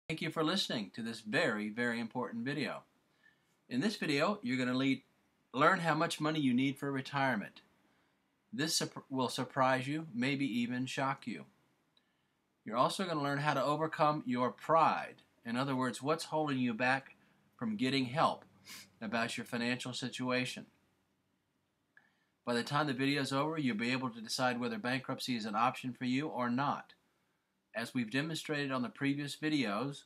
Thank you for listening to this very, very important video. In this video, you're going to learn how much money you need for retirement. This will surprise you, maybe even shock you. You're also going to learn how to overcome your pride. In other words, what's holding you back from getting help about your financial situation. By the time the video is over, you'll be able to decide whether bankruptcy is an option for you or not. As we've demonstrated on the previous videos,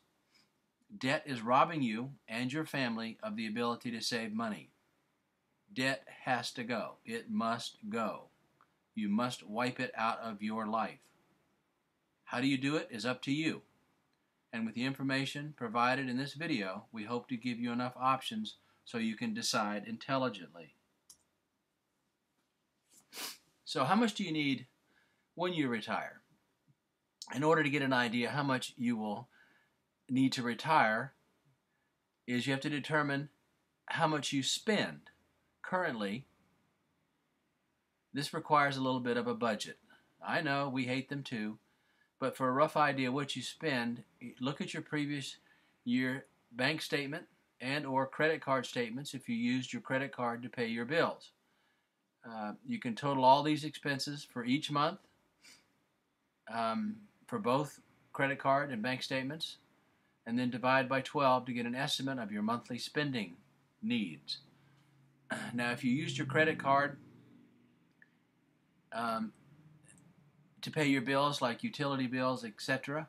debt is robbing you and your family of the ability to save money. Debt has to go. It must go. You must wipe it out of your life. How do you do it is up to you. And with the information provided in this video, we hope to give you enough options so you can decide intelligently. So how much do you need when you retire? In order to get an idea how much you will need to retire, is you have to determine how much you spend. Currently, this requires a little bit of a budget. I know, we hate them too, but for a rough idea of what you spend, look at your previous year bank statement and or credit card statements if you used your credit card to pay your bills. You can total all these expenses for each month for both credit card and bank statements, and then divide by 12 to get an estimate of your monthly spending needs. Now, if you used your credit card to pay your bills like utility bills, etc.,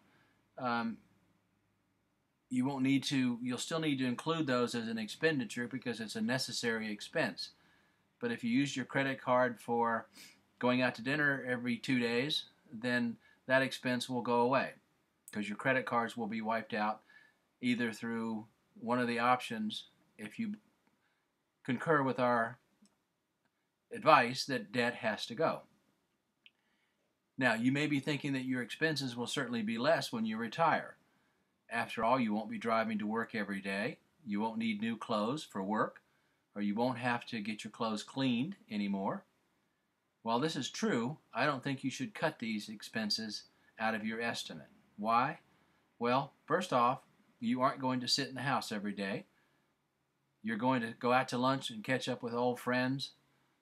you'll still need to include those as an expenditure because it's a necessary expense. But if you use your credit card for going out to dinner every 2 days, then that expense will go away because your credit cards will be wiped out either through one of the options if you concur with our advice that debt has to go. Now, you may be thinking that your expenses will certainly be less when you retire. After all, you won't be driving to work every day, you won't need new clothes for work, or you won't have to get your clothes cleaned anymore. While this is true, I don't think you should cut these expenses out of your estimate. Why? Well, first off, you aren't going to sit in the house every day. You're going to go out to lunch and catch up with old friends,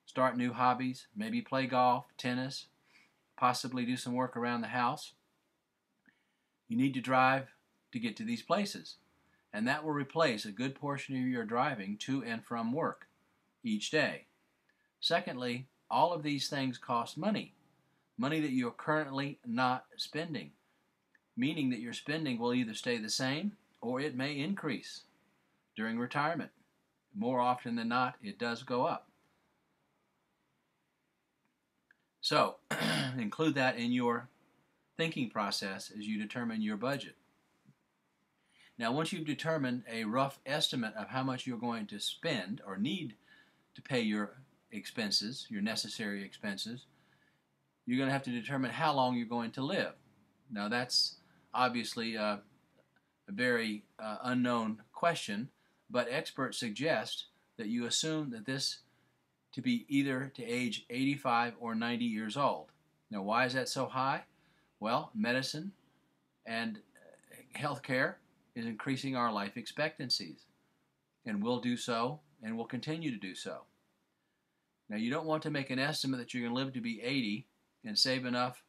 start new hobbies, maybe play golf, tennis, possibly do some work around the house. You need to drive to get to these places, and that will replace a good portion of your driving to and from work each day. Secondly, all of these things cost money, money that you're currently not spending, meaning that your spending will either stay the same or it may increase during retirement. More often than not, it does go up. So, include that in your thinking process as you determine your budget. Now, once you've determined a rough estimate of how much you're going to spend or need to pay your expenses, your necessary expenses, you're going to have to determine how long you're going to live. Now, that's obviously a very unknown question, but experts suggest that you assume that this to be either to age 85 or 90 years old. Now, why is that so high? Well, medicine and healthcare is increasing our life expectancies, and will do so and will continue to do so. Now, you don't want to make an estimate that you're going to live to be 80 and save enough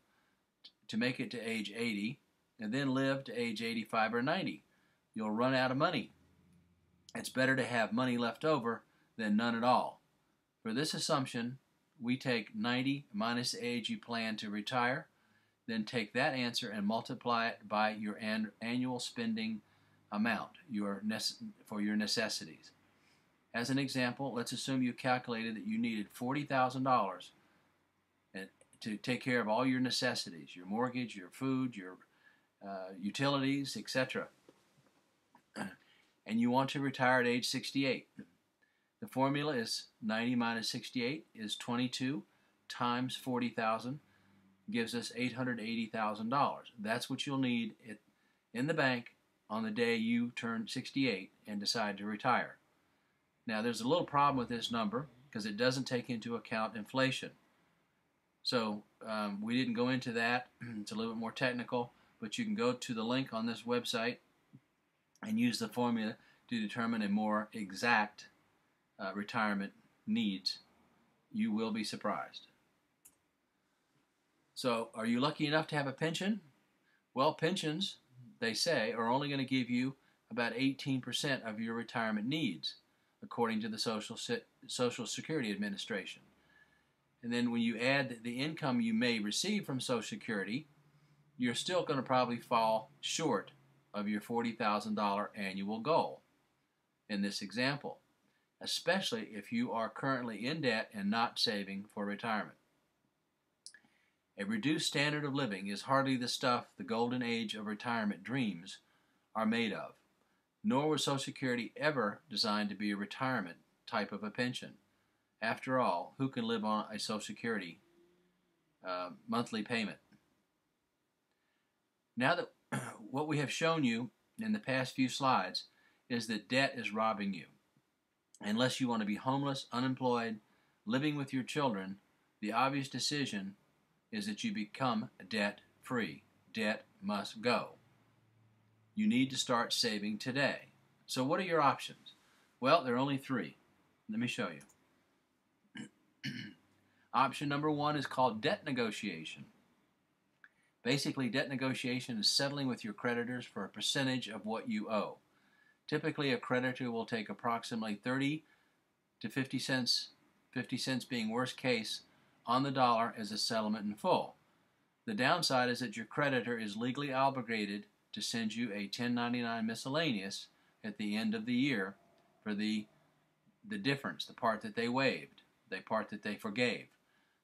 to make it to age 80 and then live to age 85 or 90. You'll run out of money. It's better to have money left over than none at all. For this assumption, we take 90 minus the age you plan to retire, then take that answer and multiply it by your annual spending amount for your necessities. As an example, let's assume you calculated that you needed $40,000 to take care of all your necessities, your mortgage, your food, your utilities, etc. And you want to retire at age 68. The formula is 90 minus 68 is 22 times 40,000 gives us $880,000. That's what you'll need in the bank on the day you turn 68 and decide to retire. Now, there's a little problem with this number because it doesn't take into account inflation. So we didn't go into that. It's a little bit more technical, but you can go to the link on this website and use the formula to determine a more exact retirement needs, you will be surprised. So, are you lucky enough to have a pension? Well, pensions, they say, are only going to give you about 18% of your retirement needs, according to the Social Security Administration. And then when you add the income you may receive from Social Security, you're still going to probably fall short of your $40,000 annual goal in this example, especially if you are currently in debt and not saving for retirement. A reduced standard of living is hardly the stuff the golden age of retirement dreams are made of, nor was Social Security ever designed to be a retirement type of a pension. After all, who can live on a Social Security monthly payment? Now that what we have shown you in the past few slides is that debt is robbing you. Unless you want to be homeless, unemployed, living with your children, the obvious decision is that you become debt-free. Debt must go. You need to start saving today. So what are your options? Well, there are only three. Let me show you. Option number one is called debt negotiation. Basically, debt negotiation is settling with your creditors for a percentage of what you owe. Typically, a creditor will take approximately 30 to 50 cents being worst case, on the dollar as a settlement in full. The downside is that your creditor is legally obligated to send you a 1099 miscellaneous at the end of the year for the difference, the part that they waived, the part that they forgave.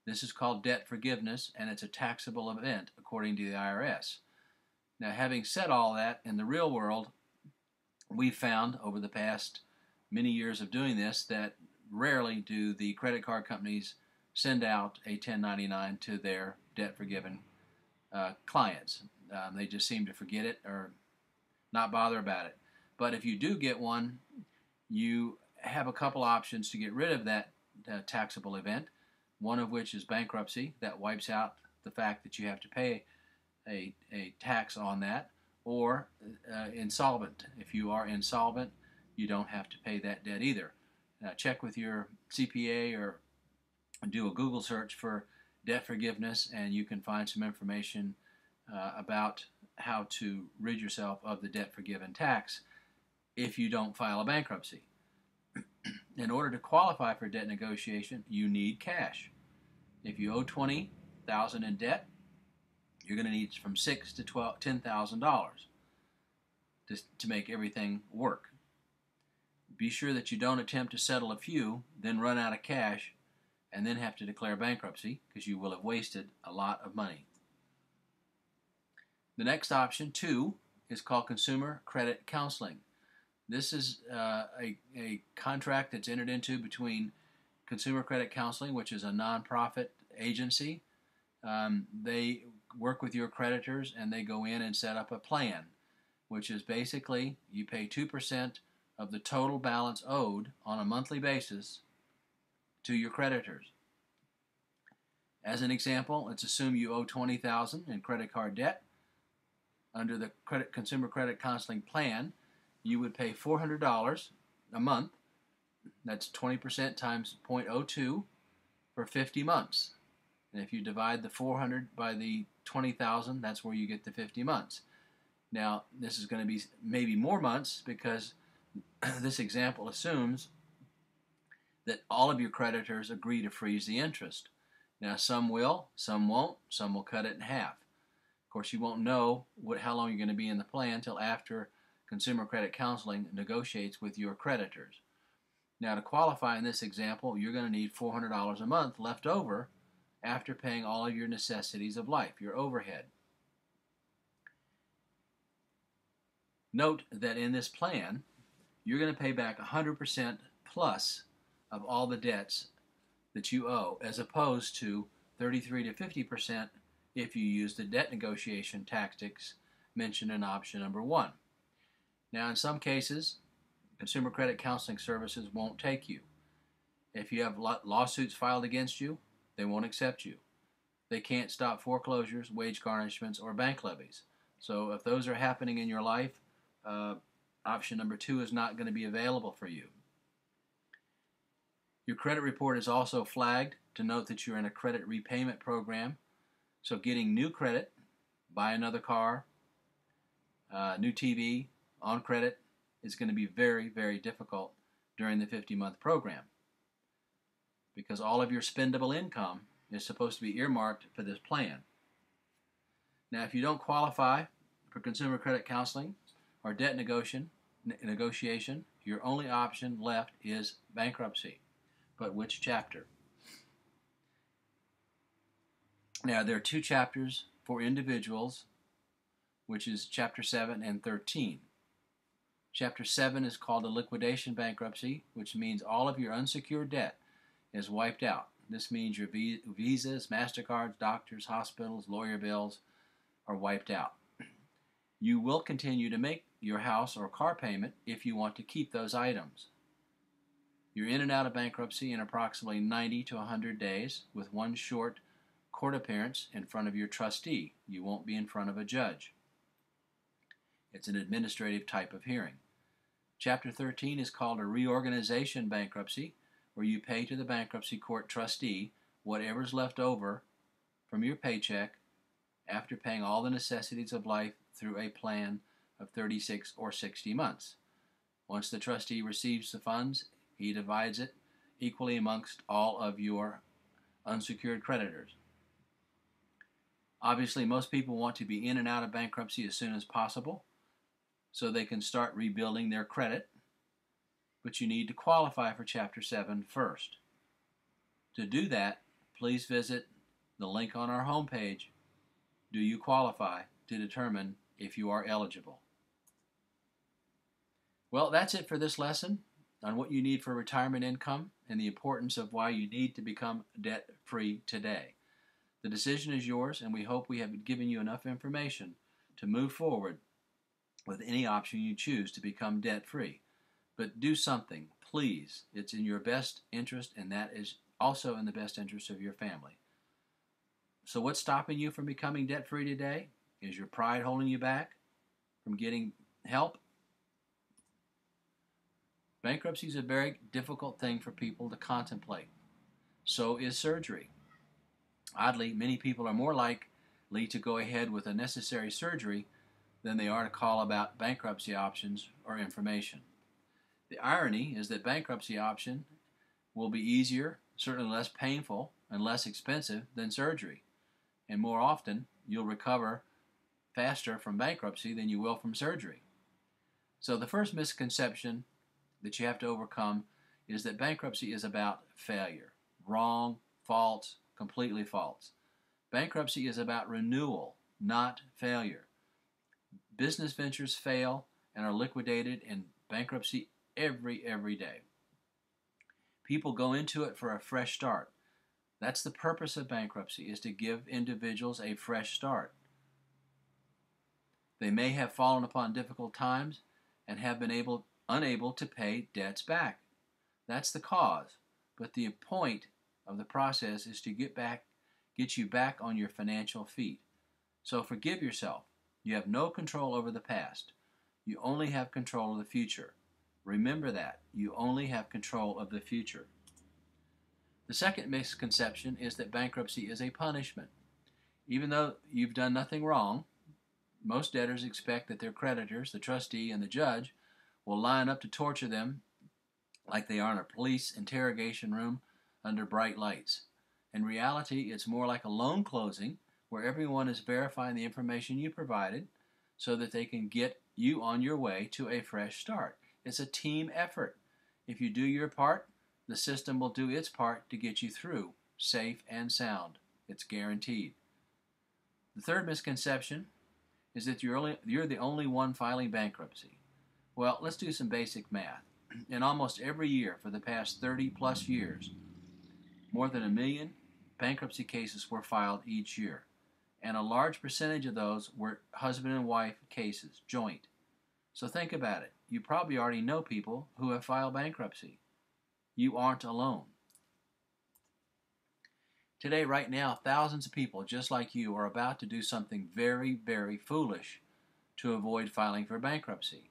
This is called debt forgiveness, and it's a taxable event according to the IRS. Now, having said all that, in the real world, we've found over the past many years of doing this that rarely do the credit card companies send out a 1099 to their debt-forgiven clients. They just seem to forget it or not bother about it. But if you do get one, you have a couple options to get rid of that taxable event, one of which is bankruptcy. That wipes out the fact that you have to pay a tax on that, or insolvent. If you are insolvent, you don't have to pay that debt either. Check with your CPA or do a Google search for debt forgiveness, and you can find some information about how to rid yourself of the debt forgiven tax if you don't file a bankruptcy. In order to qualify for debt negotiation, you need cash. If you owe $20,000 in debt, you're going to need from $6,000 to $10,000 to make everything work. Be sure that you don't attempt to settle a few, then run out of cash, and then have to declare bankruptcy, because you will have wasted a lot of money. The next option, 2, is called consumer credit counseling. This is a contract that's entered into between Consumer Credit Counseling, which is a nonprofit agency. They work with your creditors, and they go in and set up a plan, which is basically you pay 2% of the total balance owed on a monthly basis to your creditors. As an example, let's assume you owe $20,000 in credit card debt. Under the Consumer Credit Counseling plan, you would pay $400 a month. That's 20% times 0.02 for 50 months. And if you divide the 400 by the 20,000, that's where you get the 50 months. Now, this is going to be maybe more months because this example assumes that all of your creditors agree to freeze the interest. Now, some will, some won't, some will cut it in half. Of course, you won't know how long you're going to be in the plan until after Consumer Credit Counseling negotiates with your creditors. Now, to qualify in this example, you're going to need $400 a month left over after paying all of your necessities of life, your overhead. Note that in this plan, you're going to pay back 100% plus of all the debts that you owe, as opposed to 33 to 50% if you use the debt negotiation tactics mentioned in option number 1. Now, in some cases, Consumer Credit Counseling Services won't take you. If you have lawsuits filed against you, they won't accept you. They can't stop foreclosures, wage garnishments, or bank levies. So if those are happening in your life, option number 2 is not going to be available for you. Your credit report is also flagged to note that you're in a credit repayment program. So getting new credit, buy another car, new TV on credit is going to be very, very difficult during the 50-month program because all of your spendable income is supposed to be earmarked for this plan. Now, if you don't qualify for consumer credit counseling or debt negotiation, your only option left is bankruptcy. But which chapter? Now, there are 2 chapters for individuals, which is Chapter 7 and 13. Chapter 7 is called a liquidation bankruptcy, which means all of your unsecured debt is wiped out. This means your visas, MasterCards, doctors, hospitals, lawyer bills are wiped out. You will continue to make your house or car payment if you want to keep those items. You're in and out of bankruptcy in approximately 90 to 100 days with one short court appearance in front of your trustee. You won't be in front of a judge. It's an administrative type of hearing. Chapter 13 is called a reorganization bankruptcy, where you pay to the bankruptcy court trustee whatever's left over from your paycheck after paying all the necessities of life through a plan of 36 or 60 months. Once the trustee receives the funds, he divides it equally amongst all of your unsecured creditors. Obviously, most people want to be in and out of bankruptcy as soon as possible so they can start rebuilding their credit, but you need to qualify for Chapter 7 first. To do that, please visit the link on our homepage, Do You Qualify, to determine if you are eligible. Well, that's it for this lesson on what you need for retirement income and the importance of why you need to become debt-free today. The decision is yours, and we hope we have given you enough information to move forward with any option you choose to become debt-free. But do something, please. It's in your best interest, and that is also in the best interest of your family. So what's stopping you from becoming debt-free today? Is your pride holding you back from getting help? Bankruptcy is a very difficult thing for people to contemplate. So is surgery. Oddly, many people are more likely to go ahead with a necessary surgery than they are to call about bankruptcy options or information. The irony is that bankruptcy option will be easier, certainly less painful, and less expensive than surgery. And more often, you'll recover faster from bankruptcy than you will from surgery. So the first misconception that you have to overcome is that bankruptcy is about failure. Wrong, false, completely false. Bankruptcy is about renewal, not failure. Business ventures fail and are liquidated in bankruptcy every day. People go into it for a fresh start. That's the purpose of bankruptcy, is to give individuals a fresh start. They may have fallen upon difficult times and have been unable to pay debts back. That's the cause. But the point of the process is to get you back on your financial feet. So forgive yourself. You have no control over the past. You only have control of the future. Remember that. You only have control of the future. The second misconception is that bankruptcy is a punishment. Even though you've done nothing wrong, most debtors expect that their creditors, the trustee, and the judge will line up to torture them like they are in a police interrogation room under bright lights. In reality, it's more like a loan closing where everyone is verifying the information you provided so that they can get you on your way to a fresh start. It's a team effort. If you do your part, the system will do its part to get you through, safe and sound. It's guaranteed. The third misconception is that you're the only one filing bankruptcy. Well, let's do some basic math. In almost every year for the past 30 plus years, more than 1 million bankruptcy cases were filed each year. And a large percentage of those were husband and wife cases, joint. So think about it. You probably already know people who have filed bankruptcy. You aren't alone. Today, right now, thousands of people just like you are about to do something very, very foolish to avoid filing for bankruptcy.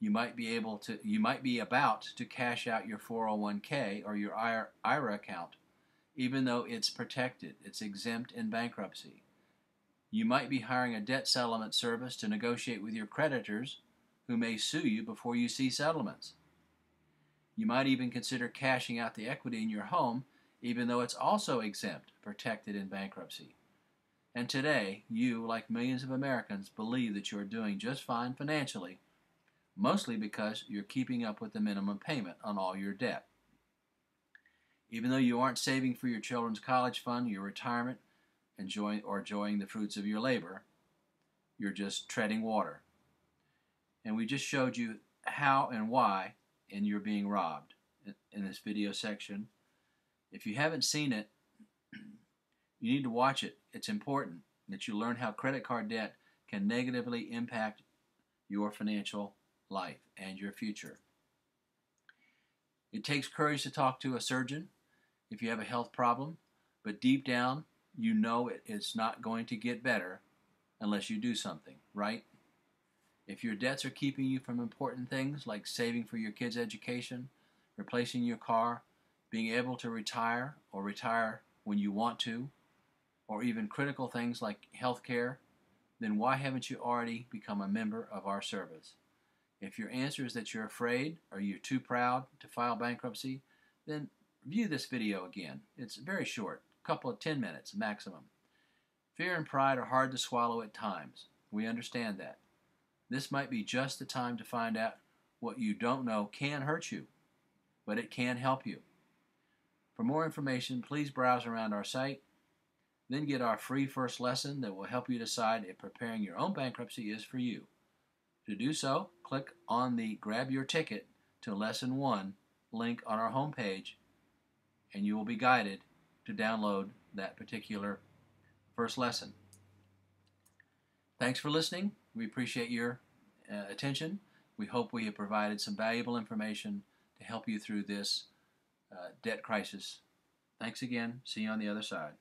You might be about to cash out your 401k or your IRA account, even though it's protected, it's exempt in bankruptcy. You might be hiring a debt settlement service to negotiate with your creditors who may sue you before you see settlements. You might even consider cashing out the equity in your home, even though it's also exempt, protected in bankruptcy. And today, you, like millions of Americans, believe that you're doing just fine financially, mostly because you're keeping up with the minimum payment on all your debt. Even though you aren't saving for your children's college fund, your retirement, enjoying the fruits of your labor, you're just treading water. And we just showed you how and why, and you're being robbed in this video section. If you haven't seen it, you need to watch it. It's important that you learn how credit card debt can negatively impact your financial life and your future. It takes courage to talk to a surgeon if you have a health problem, but deep down, you know it's not going to get better unless you do something, right? If your debts are keeping you from important things like saving for your kids' education, replacing your car, being able to retire or retire when you want to, or even critical things like health care, then why haven't you already become a member of our service? If your answer is that you're afraid or you're too proud to file bankruptcy, then view this video again. It's very short, a couple of 10 minutes maximum. Fear and pride are hard to swallow at times. We understand that. This might be just the time to find out what you don't know can hurt you, but it can help you. For more information, please browse around our site, then get our free first lesson that will help you decide if preparing your own bankruptcy is for you. To do so, click on the Grab Your Ticket to Lesson 1 link on our homepage, and you will be guided to download that particular first lesson. Thanks for listening. We appreciate your attention. We hope we have provided some valuable information to help you through this debt crisis. Thanks again. See you on the other side.